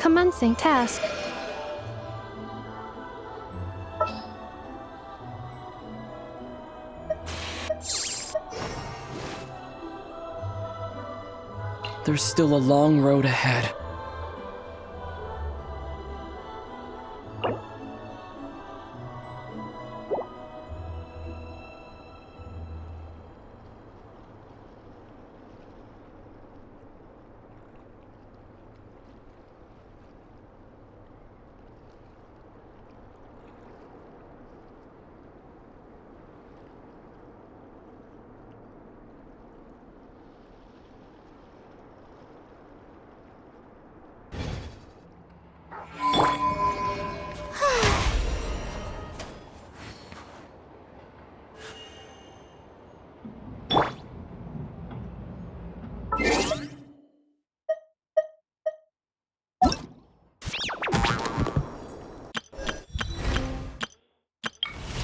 Commencing task. There's still a long road ahead.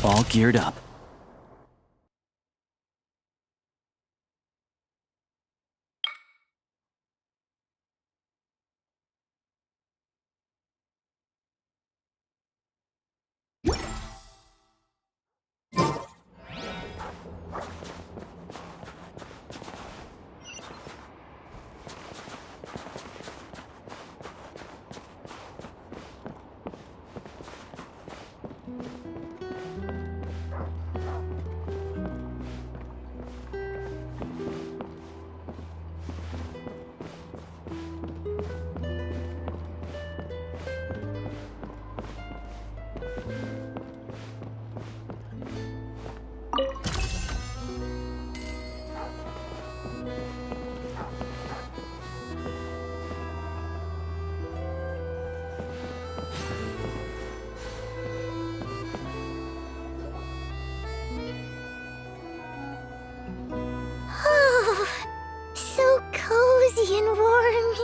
All geared up. Oh, so cozy and warm.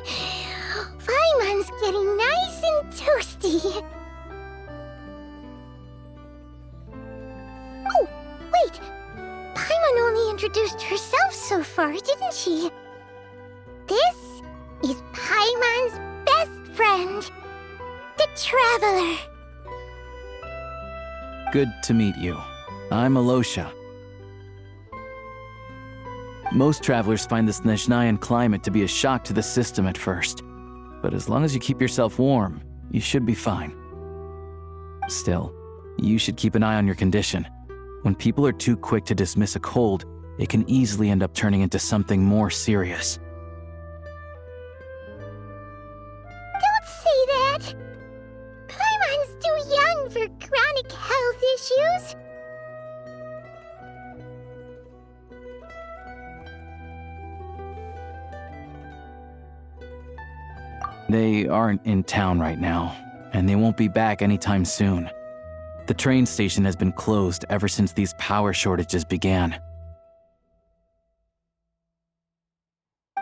Paimon's getting nice and toasty. Oh, wait. Paimon only introduced herself so far, didn't she? This is Paimon's best friend, the Traveler. Good to meet you. I'm Alosha. Most travelers find the Snezhnayan climate to be a shock to the system at first. But as long as you keep yourself warm, you should be fine. Still, you should keep an eye on your condition. When people are too quick to dismiss a cold, it can easily end up turning into something more serious. Don't say that! Paimon's too young for chronic health issues. They aren't in town right now, and they won't be back anytime soon. The train station has been closed ever since these power shortages began.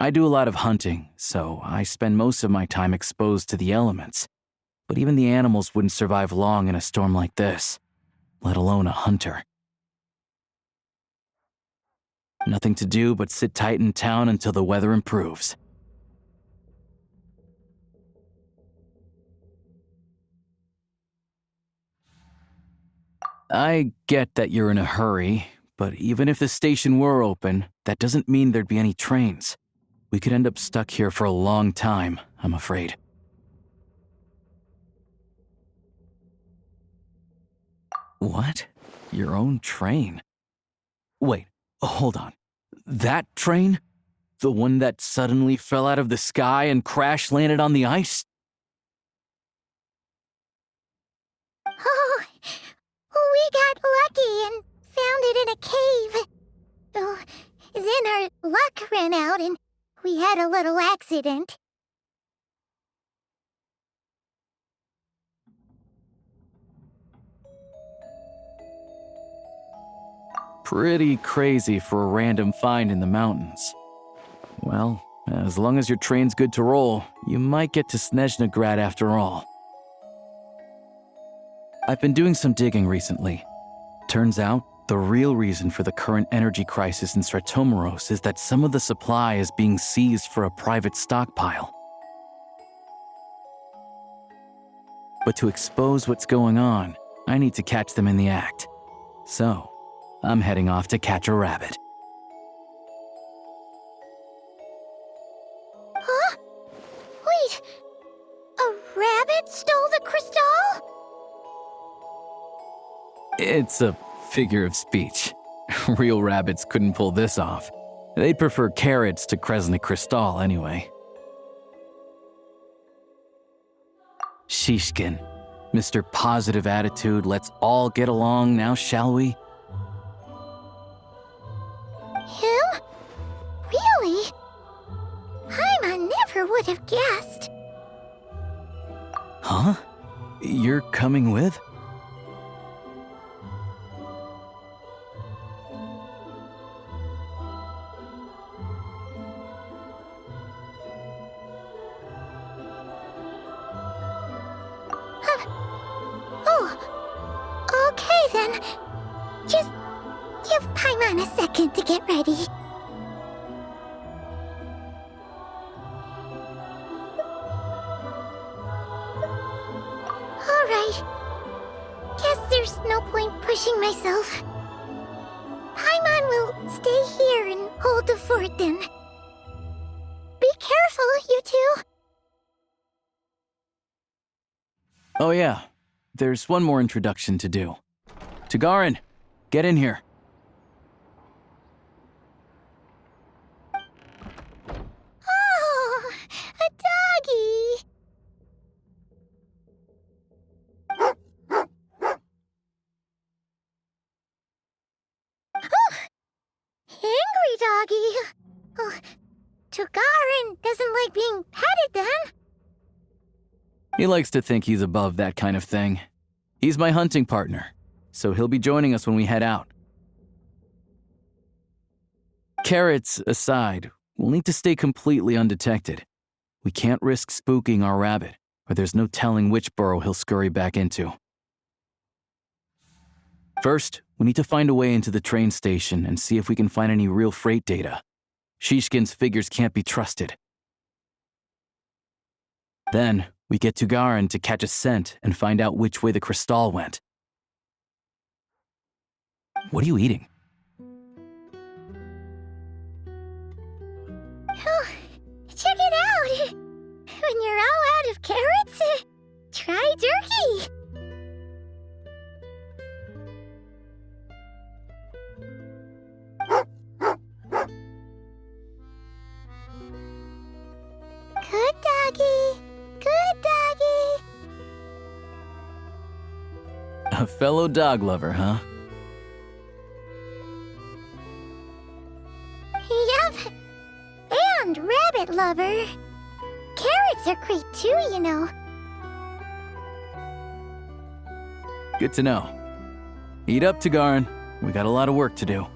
I do a lot of hunting, so I spend most of my time exposed to the elements. But even the animals wouldn't survive long in a storm like this, let alone a hunter. Nothing to do but sit tight in town until the weather improves. I get that you're in a hurry, but even if the station were open, that doesn't mean there'd be any trains. We could end up stuck here for a long time, I'm afraid. What? Your own train? Wait, hold on. That train? The one that suddenly fell out of the sky and crash-landed on the ice? Oh, we got lucky and found it in a cave. Oh, then our luck ran out and we had a little accident. Pretty crazy for a random find in the mountains. Well, as long as your train's good to roll, you might get to Snezhnagrad after all. I've been doing some digging recently. Turns out, the real reason for the current energy crisis in Stratomaros is that some of the supply is being seized for a private stockpile. But to expose what's going on, I need to catch them in the act. So, I'm heading off to catch a rabbit. Huh? Wait, a rabbit stole the crystal? It's a figure of speech. Real rabbits couldn't pull this off. They'd prefer carrots to Kresnik Crystal anyway. Shishkin, Mr. Positive Attitude, let's all get along now, shall we? Him? Really? Paimon never would have guessed. Huh? You're coming with? Oh, okay then. Just give Paimon a second to get ready. Alright. Guess there's no point pushing myself. Paimon will stay here and hold the fort then. Be careful, you two. Oh yeah, there's one more introduction to do. Tagarin, get in here. Oh, a doggy. Oh, angry doggy. Oh, Togarin doesn't like being petted then. He likes to think he's above that kind of thing. He's my hunting partner, so he'll be joining us when we head out. Carrots aside, we'll need to stay completely undetected. We can't risk spooking our rabbit, or there's no telling which burrow he'll scurry back into. First, we need to find a way into the train station and see if we can find any real freight data. Shishkin's figures can't be trusted. Then, we get Togarin to catch a scent and find out which way the crystal went. What are you eating? Oh, check it out. When you're all out of carrots, try jerky. Good doggy. Good doggy. A fellow dog lover, huh? Yep. And rabbit lover. Carrots are great too, you know. Good to know. Eat up, Togarin. We got a lot of work to do.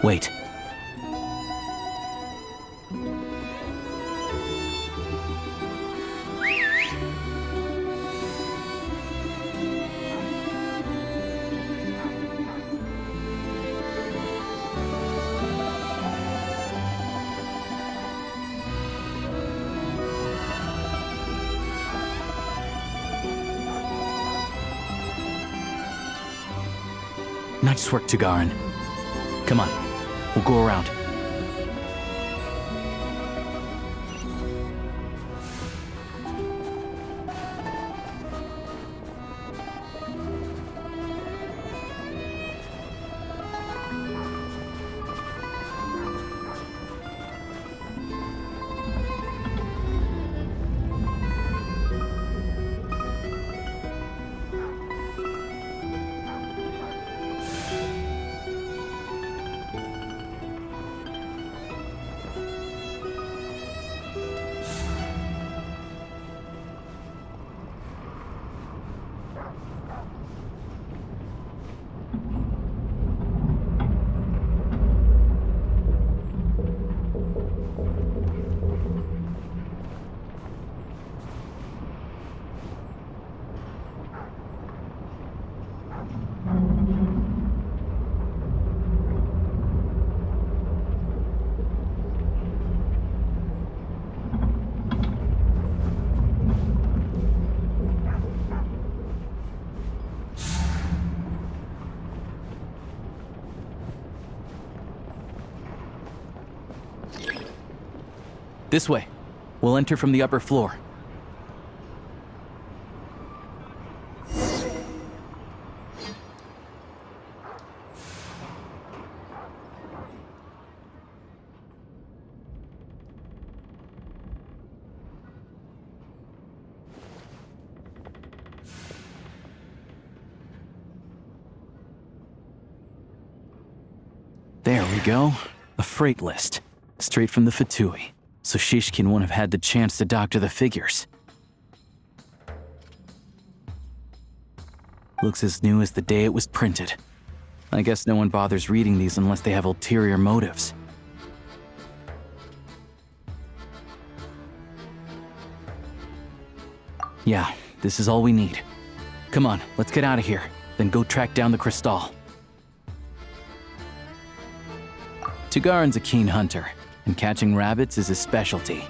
Wait. Nice work, Tagarin. Come on, we'll go around. This way. We'll enter from the upper floor. There we go. A freight list. Straight from the Fatui. So Shishkin won't have had the chance to doctor the figures. Looks as new as the day it was printed. I guess no one bothers reading these unless they have ulterior motives. Yeah, this is all we need. Come on, let's get out of here, then go track down the crystal. Tagarin's a keen hunter, and catching rabbits is his specialty.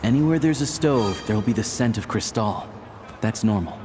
Anywhere there's a stove, there'll be the scent of crystal. That's normal.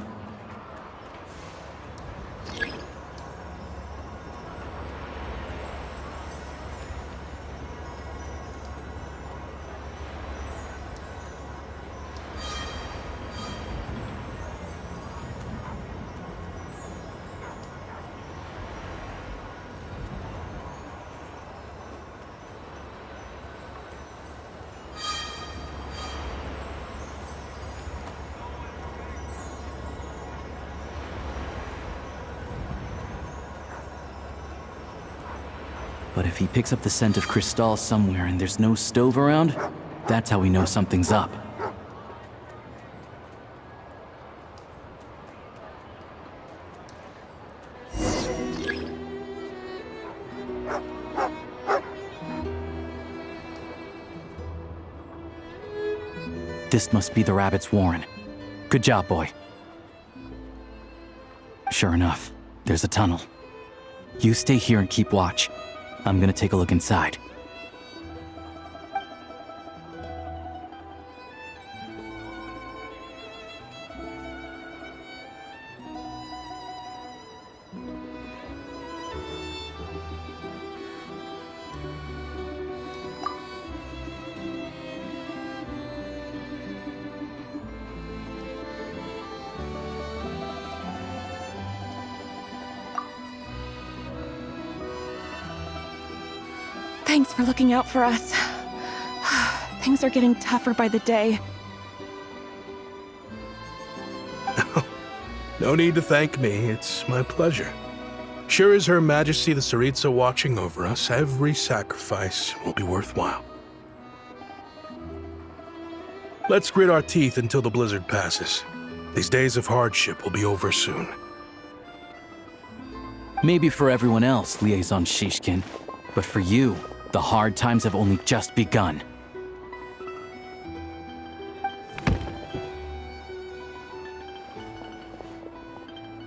But if he picks up the scent of Cristal somewhere and there's no stove around, that's how we know something's up. This must be the rabbit's warren. Good job, boy. Sure enough, there's a tunnel. You stay here and keep watch. I'm gonna take a look inside. Thanks for looking out for us. Things are getting tougher by the day. No need to thank me, it's my pleasure. Sure as Her Majesty the Tsaritsa watching over us, every sacrifice will be worthwhile. Let's grit our teeth until the blizzard passes. These days of hardship will be over soon. Maybe for everyone else, Liaison Shishkin, but for you, the hard times have only just begun.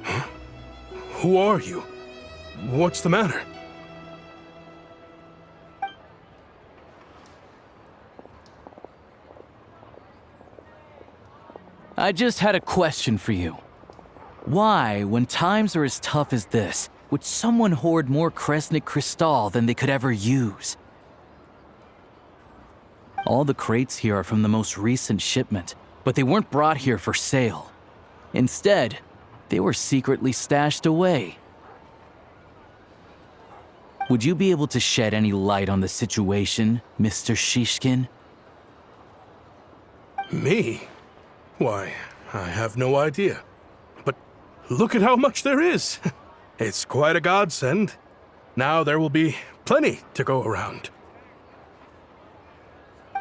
Huh? Who are you? What's the matter? I just had a question for you. Why, when times are as tough as this, would someone hoard more Kresnik Cristal than they could ever use? All the crates here are from the most recent shipment, but they weren't brought here for sale. Instead, they were secretly stashed away. Would you be able to shed any light on the situation, Mr. Shishkin? Me? Why, I have no idea. But look at how much there is. It's quite a godsend. Now there will be plenty to go around.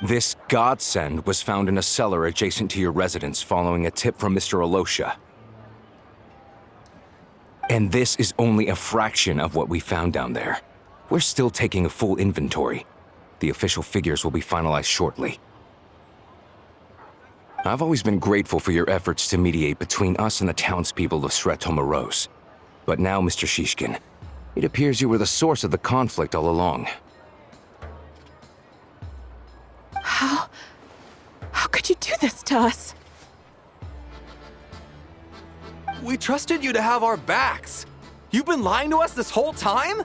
This godsend was found in a cellar adjacent to your residence following a tip from Mr. Alosha. And this is only a fraction of what we found down there. We're still taking a full inventory. The official figures will be finalized shortly. I've always been grateful for your efforts to mediate between us and the townspeople of Sretomaros. But now, Mr. Shishkin, it appears you were the source of the conflict all along. How could you do this to us? We trusted you to have our backs. You've been lying to us this whole time?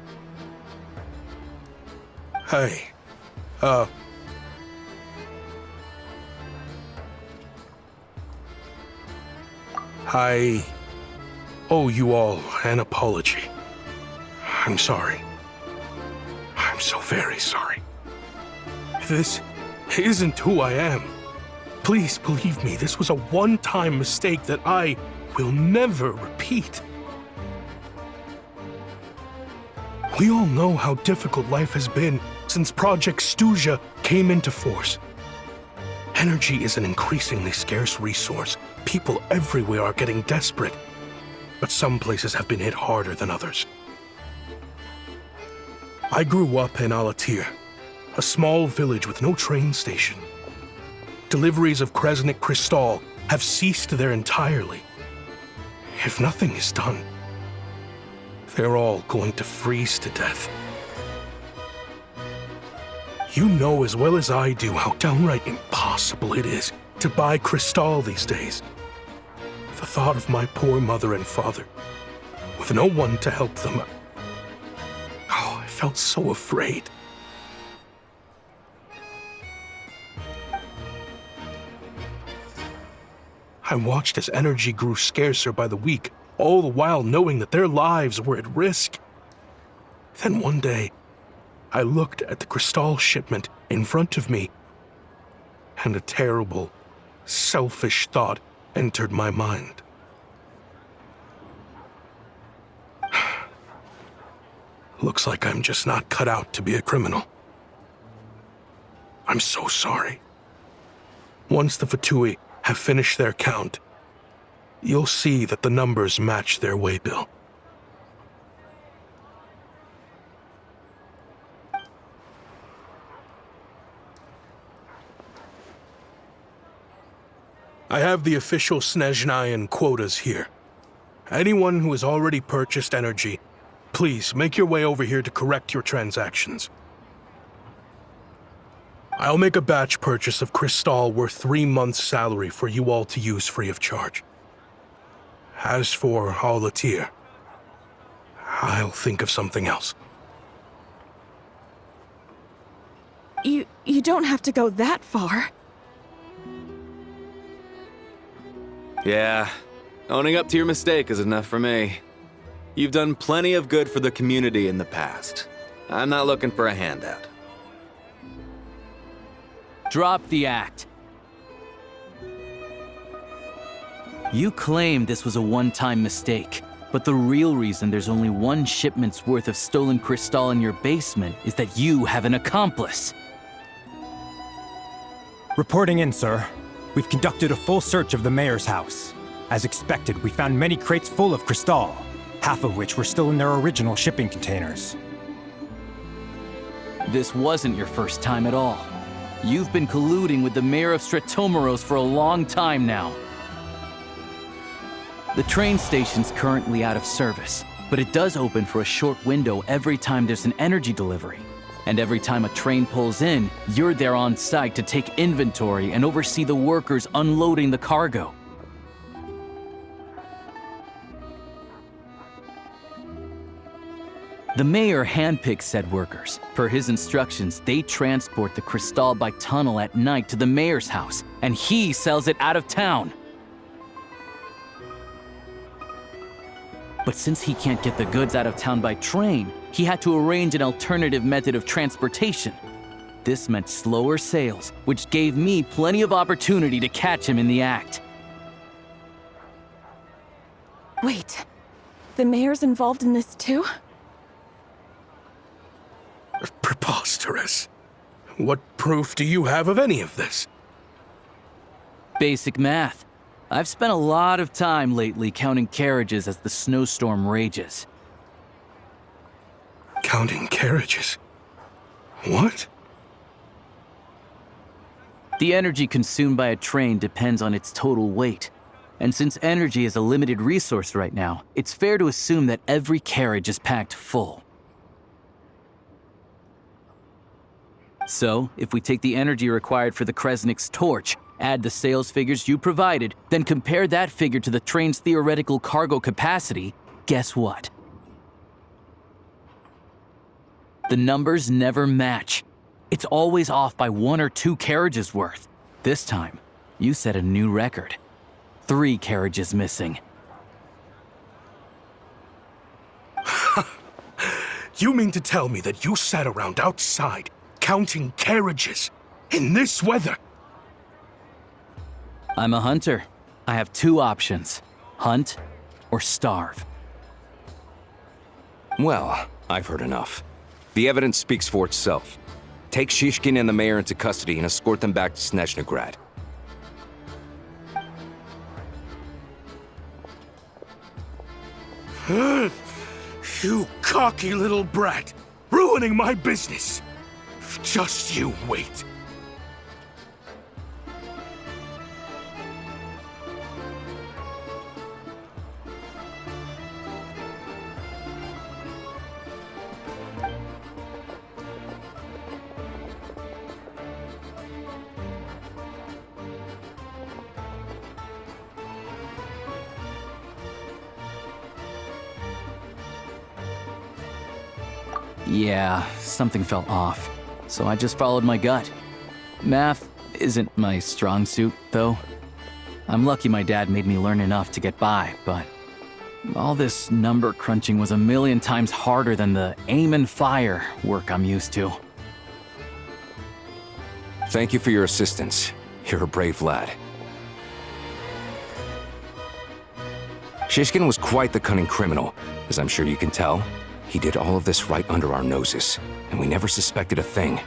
Hey, I owe you all an apology. I'm sorry. I'm so very sorry. This isn't who I am. Please believe me, this was a one-time mistake that I will never repeat. We all know how difficult life has been since Project II-Geo came into force. Energy is an increasingly scarce resource. People everywhere are getting desperate, but some places have been hit harder than others. I grew up in Alatir, a small village with no train station. Deliveries of Kresnik Cristal have ceased there entirely. If nothing is done, they're all going to freeze to death. You know as well as I do how downright impossible it is to buy Cristal these days. The thought of my poor mother and father, with no one to help them, I felt so afraid. I watched as energy grew scarcer by the week, all the while knowing that their lives were at risk. Then one day, I looked at the Cristal shipment in front of me, and a terrible, selfish thought entered my mind. Looks like I'm just not cut out to be a criminal. I'm so sorry. Once the Fatui have finished their count, you'll see that the numbers match their waybill. I have the official Snezhnayan quotas here. Anyone who has already purchased energy, please make your way over here to correct your transactions. I'll make a batch purchase of crystal worth 3 months' salary for you all to use free of charge. As for Alatir, I'll think of something else. You don't have to go that far. Yeah, owning up to your mistake is enough for me. You've done plenty of good for the community in the past. I'm not looking for a handout. Drop the act. You claim this was a one-time mistake, but the real reason there's only 1 shipment's worth of stolen crystal in your basement is that you have an accomplice. Reporting in, sir. We've conducted a full search of the mayor's house. As expected, we found many crates full of crystal, half of which were still in their original shipping containers. This wasn't your first time at all. You've been colluding with the mayor of Stratomaros for a long time now. The train station's currently out of service, but it does open for a short window every time there's an energy delivery. And every time a train pulls in, you're there on site to take inventory and oversee the workers unloading the cargo. The mayor handpicks said workers. Per his instructions, they transport the crystal by tunnel at night to the mayor's house, and he sells it out of town. But since he can't get the goods out of town by train, he had to arrange an alternative method of transportation. This meant slower sales, which gave me plenty of opportunity to catch him in the act. Wait, the mayor's involved in this too? Preposterous. What proof do you have of any of this? Basic math. I've spent a lot of time lately counting carriages as the snowstorm rages. Counting carriages? What? The energy consumed by a train depends on its total weight. And since energy is a limited resource right now, it's fair to assume that every carriage is packed full. So, if we take the energy required for the Kresnik's torch, add the sales figures you provided, then compare that figure to the train's theoretical cargo capacity, guess what? The numbers never match. It's always off by 1 or 2 carriages worth. This time, you set a new record. 3 carriages missing. You mean to tell me that you sat around outside counting carriages in this weather? I'm a hunter. I have 2 options. Hunt or starve. Well, I've heard enough. The evidence speaks for itself. Take Shishkin and the mayor into custody and escort them back to Snezhnograd. You cocky little brat! Ruining my business! Just you wait. Yeah, something felt off. So I just followed my gut. Math isn't my strong suit, though. I'm lucky my dad made me learn enough to get by, but all this number crunching was a million times harder than the aim and fire work I'm used to. Thank you for your assistance. You're a brave lad. Shishkin was quite the cunning criminal, as I'm sure you can tell. He did all of this right under our noses, and we never suspected a thing.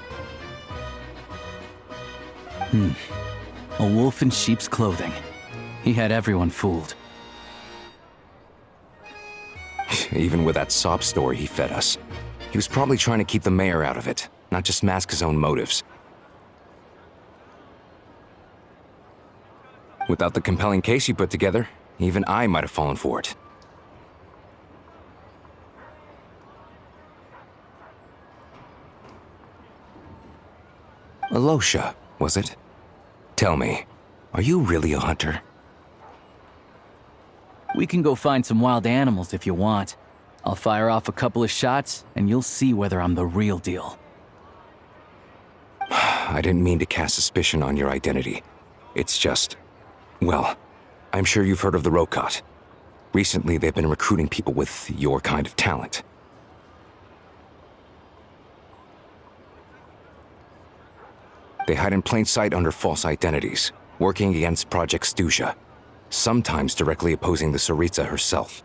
A wolf in sheep's clothing. He had everyone fooled. Even with that sob story he fed us. He was probably trying to keep the mayor out of it, not just mask his own motives. Without the compelling case you put together, even I might have fallen for it. Alosha, was it? Tell me, are you really a hunter? We can go find some wild animals if you want. I'll fire off a couple of shots, and you'll see whether I'm the real deal. I didn't mean to cast suspicion on your identity. It's just... well, I'm sure you've heard of the Rokot. Recently, they've been recruiting people with your kind of talent. They hide in plain sight under false identities, working against Project II-Geo, sometimes directly opposing the Tsaritsa herself.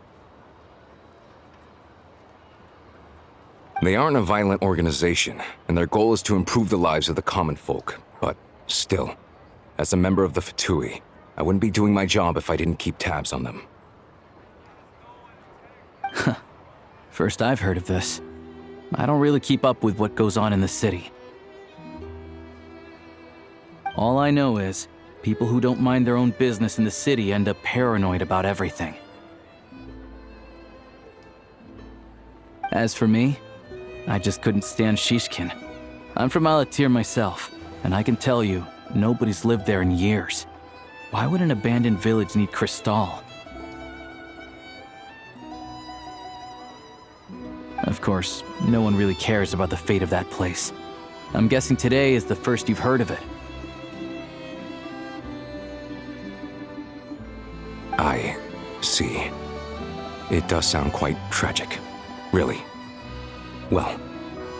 They aren't a violent organization, and their goal is to improve the lives of the common folk. But still, as a member of the Fatui, I wouldn't be doing my job if I didn't keep tabs on them. First I've heard of this. I don't really keep up with what goes on in the city. All I know is, people who don't mind their own business in the city end up paranoid about everything. As for me, I just couldn't stand Shishkin. I'm from Alatir myself, and I can tell you, nobody's lived there in years. Why would an abandoned village need Crystal? Of course, no one really cares about the fate of that place. I'm guessing today is the first you've heard of it. I see. It does sound quite tragic. Really. Well,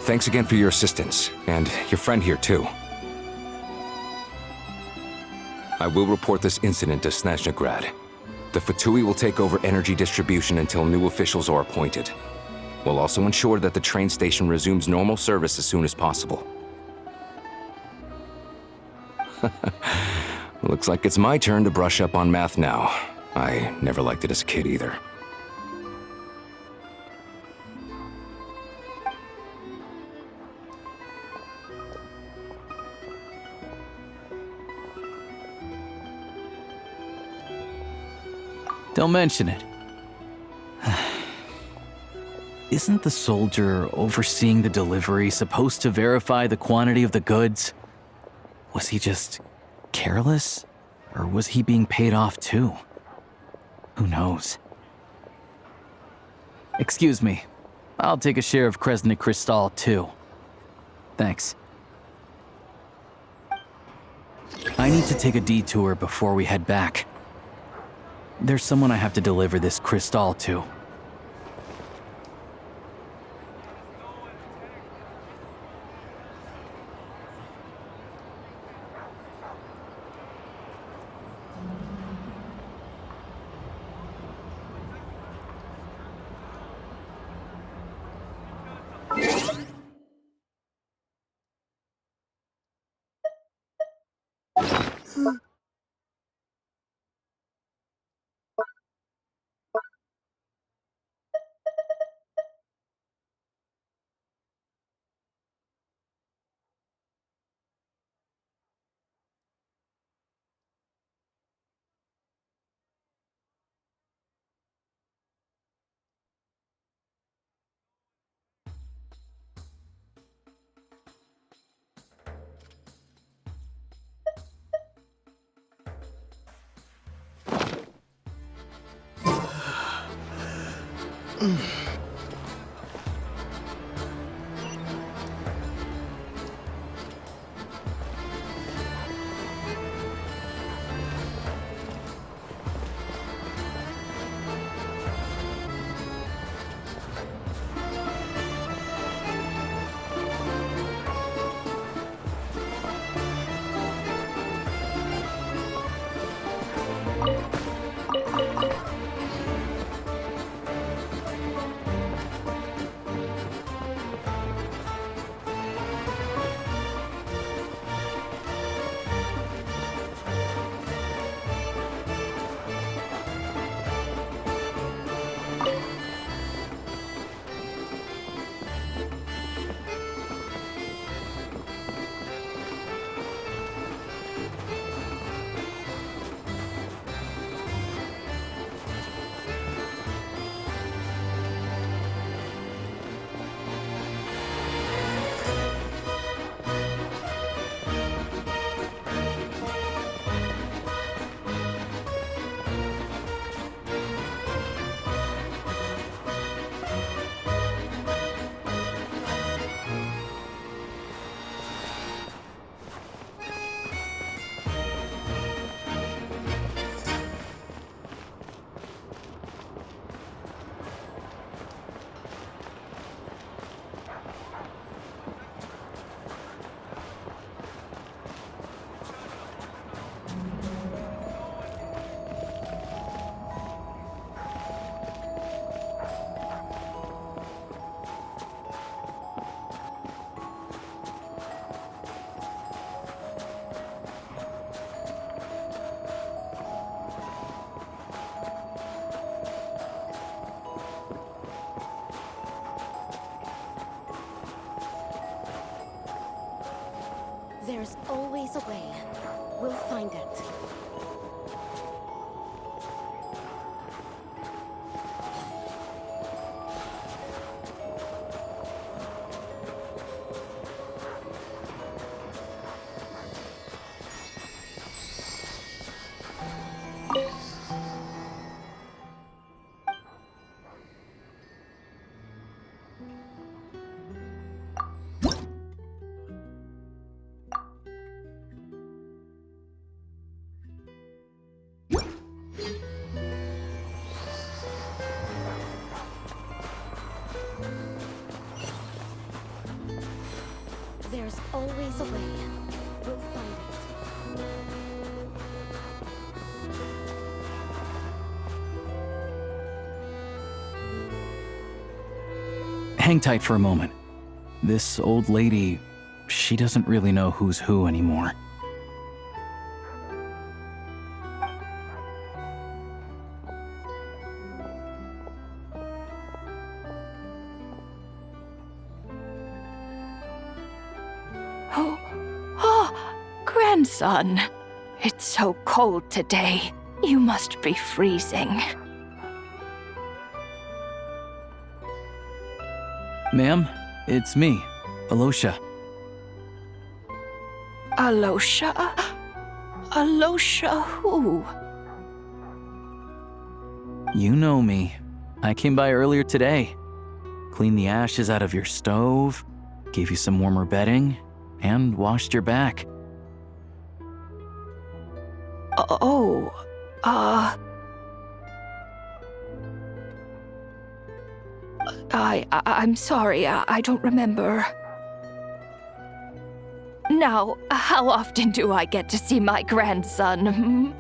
thanks again for your assistance, and your friend here too. I will report this incident to Snezhnegrad. The Fatui will take over energy distribution until new officials are appointed. We'll also ensure that the train station resumes normal service as soon as possible. Looks like it's my turn to brush up on math now. I never liked it as a kid either. Don't mention it. Isn't the soldier overseeing the delivery supposed to verify the quantity of the goods? Was he just careless? Or was he being paid off too? Who knows? Excuse me. I'll take a share of Kresnik Crystal too. Thanks. I need to take a detour before we head back. There's someone I have to deliver this crystal to. There's always a way. We'll find it. There's always a way. We'll find it. Hang tight for a moment. This old lady, she doesn't really know who's who anymore. Grandson, it's so cold today. You must be freezing. Ma'am, it's me, Alosha. Alosha? Alosha who? You know me. I came by earlier today. Cleaned the ashes out of your stove, gave you some warmer bedding, and washed your back. I'm sorry, I don't remember. Now, how often do I get to see my grandson? Hmm?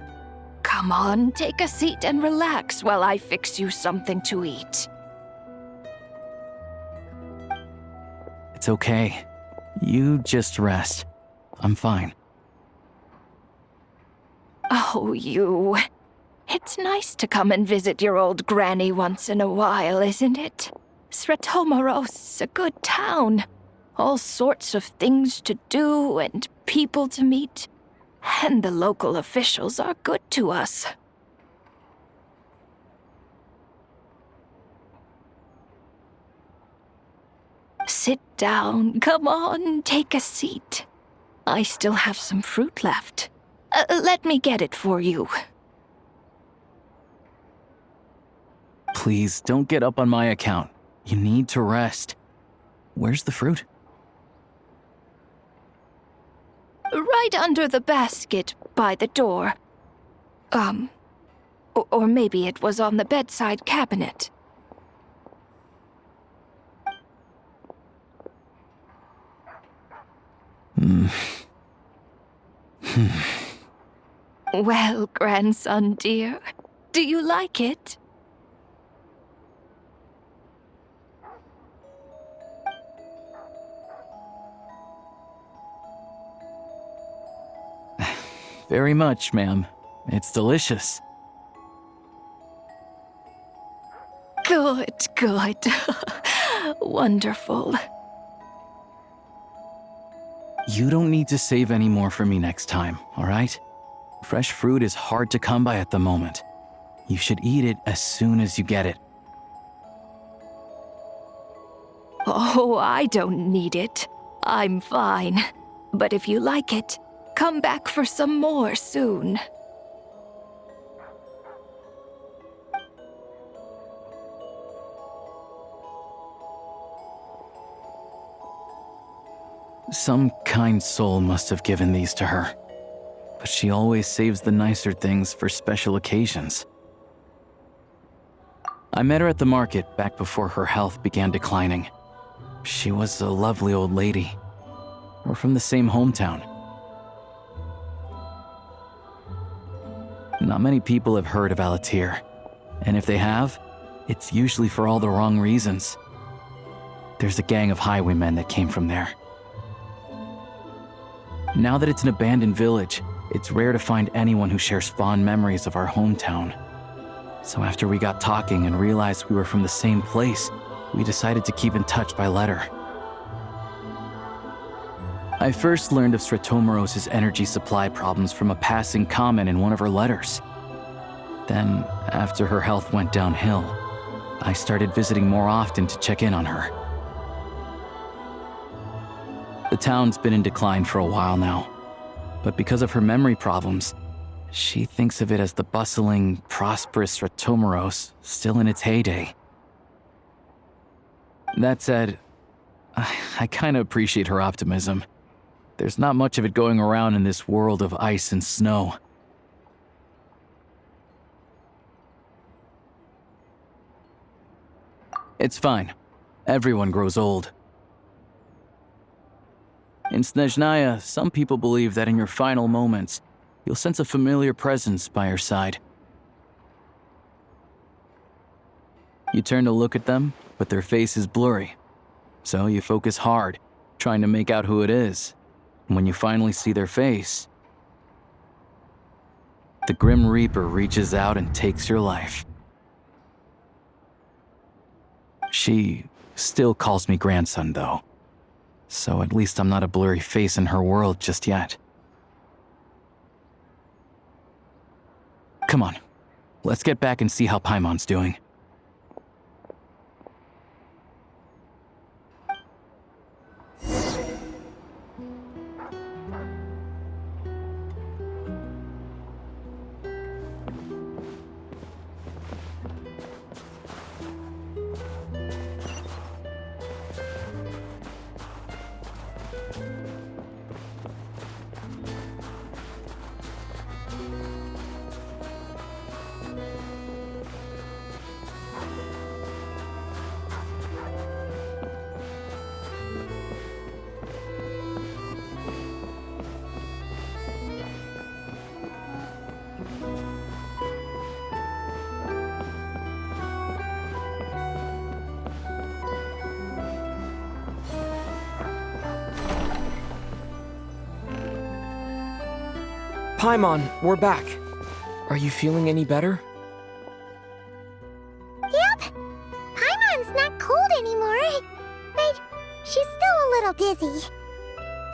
Come on, take a seat and relax while I fix you something to eat. It's okay. You just rest. I'm fine. Oh, you. It's nice to come and visit your old granny once in a while, isn't it? Sretomaros, a good town. All sorts of things to do and people to meet. And the local officials are good to us. Sit down. Come on, take a seat. I still have some fruit left. Let me get it for you. Please, don't get up on my account. You need to rest. Where's the fruit? Right under the basket by the door. Or maybe it was on the bedside cabinet. Well, grandson dear, do you like it? Very much, ma'am. It's delicious. Good, good. Wonderful. You don't need to save any more for me next time, all right? Fresh fruit is hard to come by at the moment. You should eat it as soon as you get it. Oh, I don't need it. I'm fine. But if you like it, come back for some more soon. Some kind soul must have given these to her. But she always saves the nicer things for special occasions. I met her at the market back before her health began declining. She was a lovely old lady. We're from the same hometown. Not many people have heard of Alatir, and if they have, it's usually for all the wrong reasons. There's a gang of highwaymen that came from there. Now that it's an abandoned village, it's rare to find anyone who shares fond memories of our hometown. So after we got talking and realized we were from the same place, we decided to keep in touch by letter. I first learned of Stratomoros's energy supply problems from a passing comment in one of her letters. Then, after her health went downhill, I started visiting more often to check in on her. The town's been in decline for a while now, but because of her memory problems, she thinks of it as the bustling, prosperous Stratomoros still in its heyday. That said, I kinda appreciate her optimism. There's not much of it going around in this world of ice and snow. It's fine. Everyone grows old. In Snezhnaya, some people believe that in your final moments, you'll sense a familiar presence by your side. You turn to look at them, but their face is blurry. So you focus hard, trying to make out who it is. And when you finally see their face, the Grim Reaper reaches out and takes your life. She still calls me grandson, though. So at least I'm not a blurry face in her world just yet. Come on, let's get back and see how Paimon's doing. Paimon, we're back. Are you feeling any better? Yep. Paimon's not cold anymore, but she's still a little dizzy.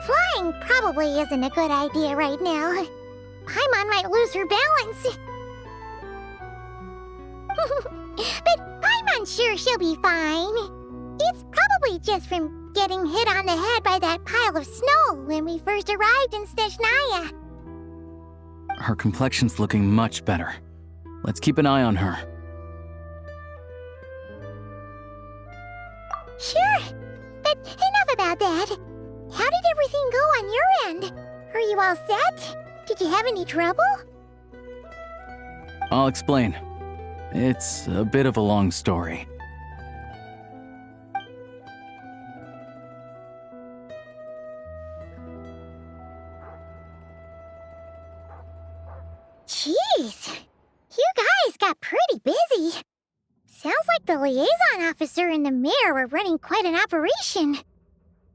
Flying probably isn't a good idea right now. Paimon might lose her balance. But Paimon's sure she'll be fine. It's probably just from getting hit on the head by that pile of snow when we first arrived in Snezhnaya. Her complexion's looking much better. Let's keep an eye on her. Sure, but enough about that. How did everything go on your end? Are you all set? Did you have any trouble? I'll explain. It's a bit of a long story. Jeez, you guys got pretty busy. Sounds like the liaison officer and the mayor were running quite an operation.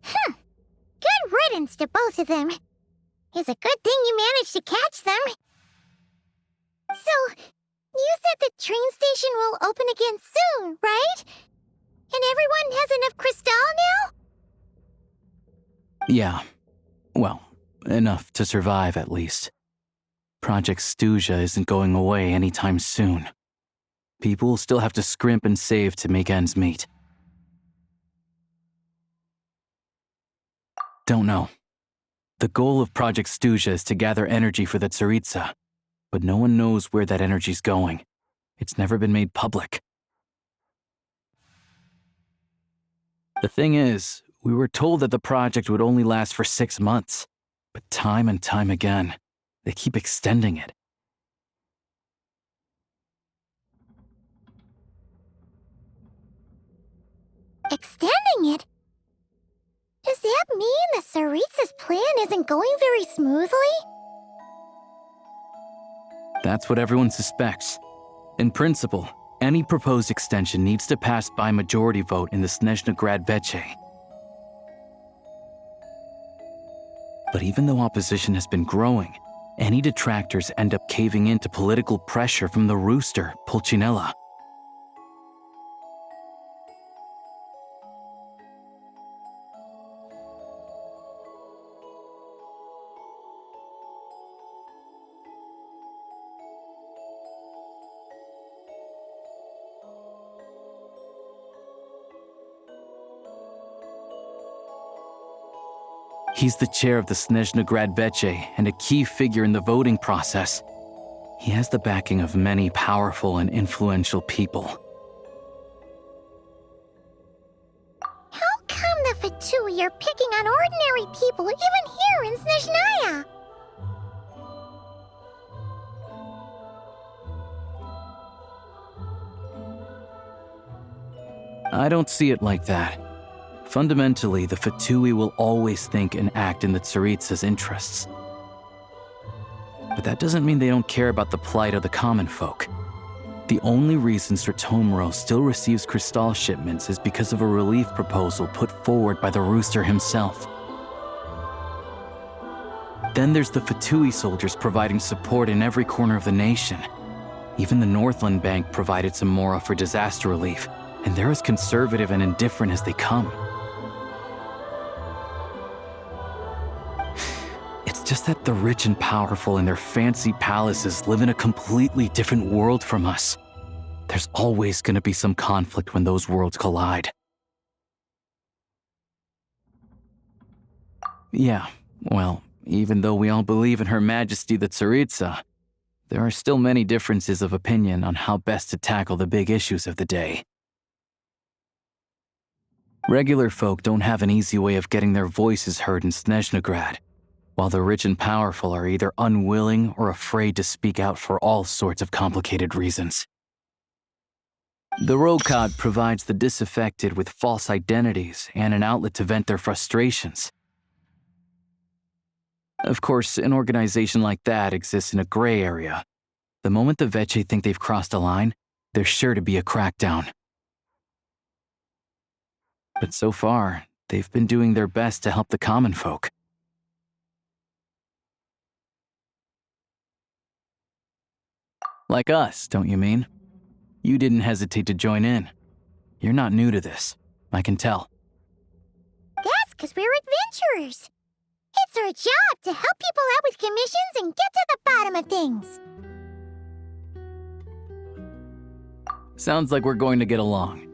Good riddance to both of them. It's a good thing you managed to catch them. So, you said the train station will open again soon, right? And everyone has enough crystal now? Yeah. Well, enough to survive at least. Project II-Geo isn't going away anytime soon. People will still have to scrimp and save to make ends meet. Don't know. The goal of Project II-Geo is to gather energy for the Tsaritsa, but no one knows where that energy's going. It's never been made public. The thing is, we were told that the project would only last for 6 months, but time and time again, they keep extending it. Extending it? Does that mean the Tsaritsa's plan isn't going very smoothly? That's what everyone suspects. In principle, any proposed extension needs to pass by majority vote in the Snezhnegrad Veche. But even though opposition has been growing, any detractors end up caving in to political pressure from the rooster, Pulcinella. He's the chair of the Snezhnegrad Veche and a key figure in the voting process. He has the backing of many powerful and influential people. How come the Fatui are picking on ordinary people even here in Snezhnaya? I don't see it like that. Fundamentally, the Fatui will always think and act in the Tsaritsa's interests. But that doesn't mean they don't care about the plight of the common folk. The only reason Sratomro still receives Crystal shipments is because of a relief proposal put forward by the Rooster himself. Then there's the Fatui soldiers providing support in every corner of the nation. Even the Northland Bank provided some mora for disaster relief, and they're as conservative and indifferent as they come. It's just that the rich and powerful in their fancy palaces live in a completely different world from us. There's always going to be some conflict when those worlds collide. Yeah, well, even though we all believe in Her Majesty the Tsaritsa, there are still many differences of opinion on how best to tackle the big issues of the day. Regular folk don't have an easy way of getting their voices heard in Snezhnegrad, while the rich and powerful are either unwilling or afraid to speak out for all sorts of complicated reasons. The Rokad provides the disaffected with false identities and an outlet to vent their frustrations. Of course, an organization like that exists in a gray area. The moment the Veche think they've crossed a line, there's sure to be a crackdown. But so far, they've been doing their best to help the common folk. Like us, don't you mean? You didn't hesitate to join in. You're not new to this, I can tell. That's because we're adventurers. It's our job to help people out with commissions and get to the bottom of things. Sounds like we're going to get along.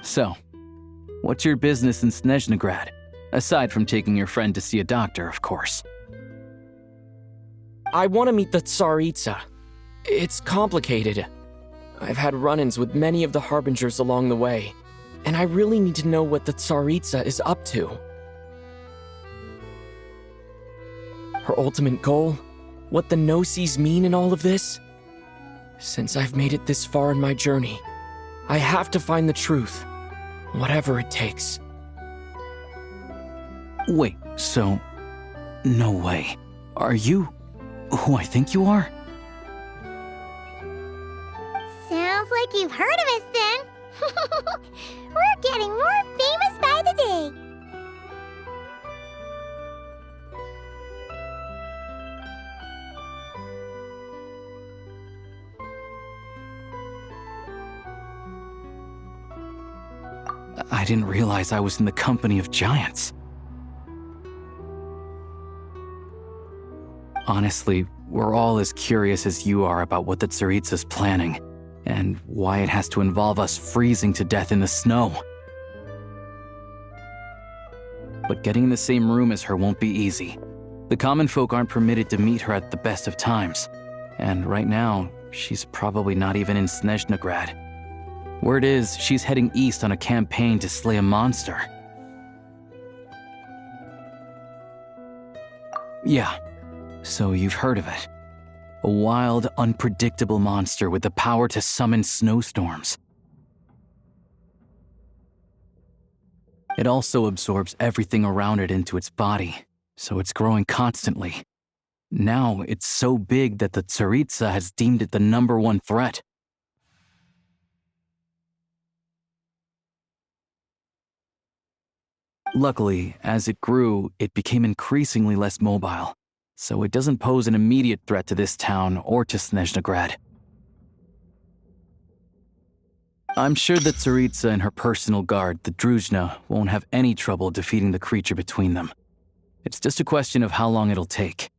So, what's your business in Snezhnegrad? Aside from taking your friend to see a doctor, of course. I want to meet the Tsaritsa. It's complicated. I've had run-ins with many of the Harbingers along the way, and I really need to know what the Tsaritsa is up to. Her ultimate goal? What the no-sees mean in all of this? Since I've made it this far in my journey, I have to find the truth, whatever it takes. Wait, so... No way. Are you who I think you are? Sounds like you've heard of us then. We're getting more famous by the day. I didn't realize I was in the company of giants. Honestly, we're all as curious as you are about what the Tsaritsa's planning, and why it has to involve us freezing to death in the snow. But getting in the same room as her won't be easy. The common folk aren't permitted to meet her at the best of times, and right now, she's probably not even in Snezhnegrad. Word is, she's heading east on a campaign to slay a monster. Yeah, so you've heard of it. A wild, unpredictable monster with the power to summon snowstorms. It also absorbs everything around it into its body, so it's growing constantly. Now it's so big that the Tsaritsa has deemed it the #1 threat. Luckily, as it grew, it became increasingly less mobile, so it doesn't pose an immediate threat to this town or to Snezhnegrad. I'm sure that Tsaritsa and her personal guard, the Druzhna, won't have any trouble defeating the creature between them. It's just a question of how long it'll take.